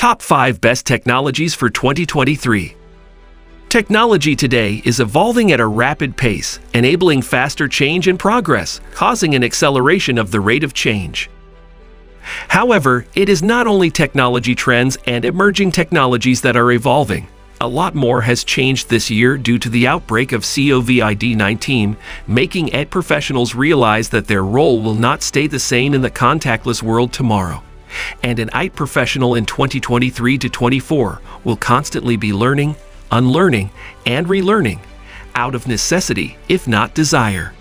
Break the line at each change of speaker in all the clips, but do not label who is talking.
Top 5 Best Technologies for 2023. Technology today is evolving at a rapid pace, enabling faster change and progress, causing an acceleration of the rate of change. However, it is not only technology trends and emerging technologies that are evolving. A lot more has changed this year due to the outbreak of COVID-19, making ed professionals realize that their role will not stay the same in the contactless world tomorrow. And an IT professional in 2023 to 24 will constantly be learning, unlearning, and relearning, out of necessity, if not desire.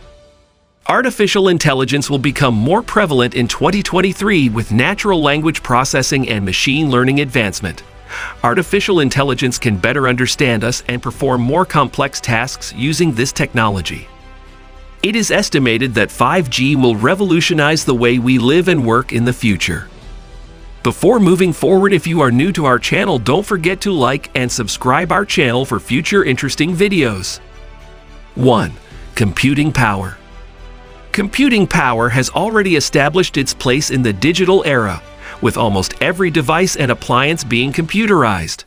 Artificial intelligence will become more prevalent in 2023 with natural language processing and machine learning advancement. Artificial intelligence can better understand us and perform more complex tasks using this technology. It is estimated that 5G will revolutionize the way we live and work in the future. Before moving forward, if you are new to our channel, don't forget to like and subscribe our channel for future interesting videos. 1. Computing power. Computing power has already established its place in the digital era, with almost every device and appliance being computerized.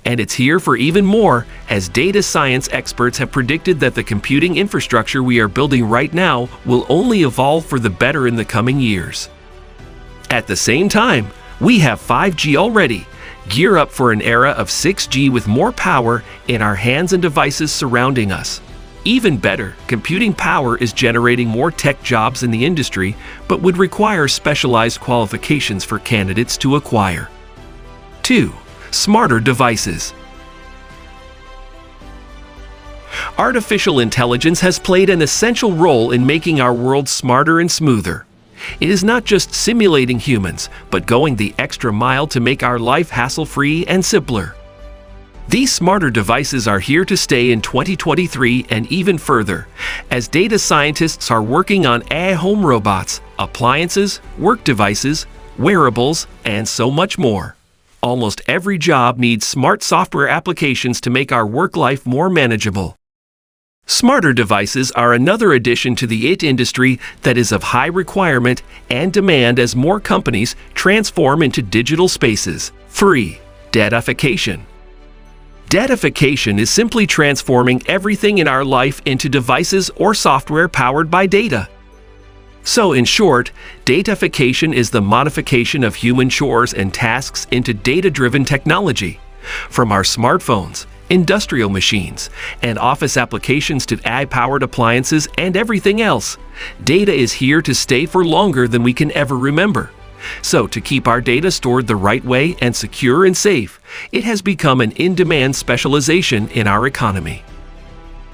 And it's here for even more, as data science experts have predicted that the computing infrastructure we are building right now will only evolve for the better in the coming years. At the same time, we have 5G already. Gear up for an era of 6G with more power in our hands and devices surrounding us. Even better, computing power is generating more tech jobs in the industry, but would require specialized qualifications for candidates to acquire. 2. Smarter devices. Artificial intelligence has played an essential role in making our world smarter and smoother. It is not just simulating humans, but going the extra mile to make our life hassle-free and simpler. These smarter devices are here to stay in 2023 and even further, as data scientists are working on AI home robots, appliances, work devices, wearables, and so much more. Almost every job needs smart software applications to make our work life more manageable. Smarter devices are another addition to the IT industry that is of high requirement and demand as more companies transform into digital spaces. 3. Datafication. Datafication is simply transforming everything in our life into devices or software powered by data. So in short, datafication is the modification of human chores and tasks into data-driven technology. From our smartphones, industrial machines, and office applications to AI-powered appliances and everything else, data is here to stay for longer than we can ever remember. So to keep our data stored the right way and secure and safe, it has become an in-demand specialization in our economy.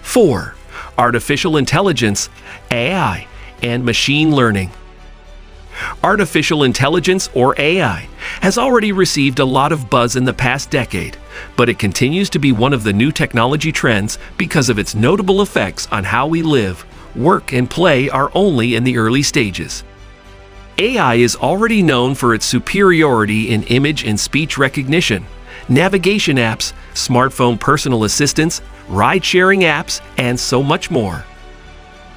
4. Artificial intelligence, AI, and machine learning. Artificial intelligence, or AI, has already received a lot of buzz in the past decade, but it continues to be one of the new technology trends because of its notable effects on how we live, work, and play are only in the early stages. AI is already known for its superiority in image and speech recognition, navigation apps, smartphone personal assistants, ride-sharing apps, and so much more.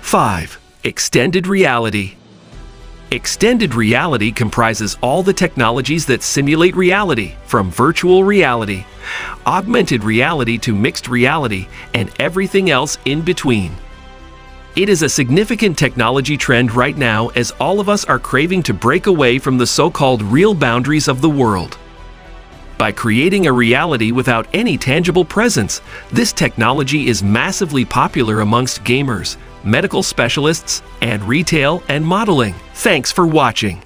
5. Extended reality. Extended reality comprises all the technologies that simulate reality, from virtual reality, augmented reality to mixed reality, and everything else in between. It is a significant technology trend right now, as all of us are craving to break away from the so-called real boundaries of the world. By creating a reality without any tangible presence, this technology is massively popular amongst gamers, medical specialists, and retail and modeling. Thanks for watching.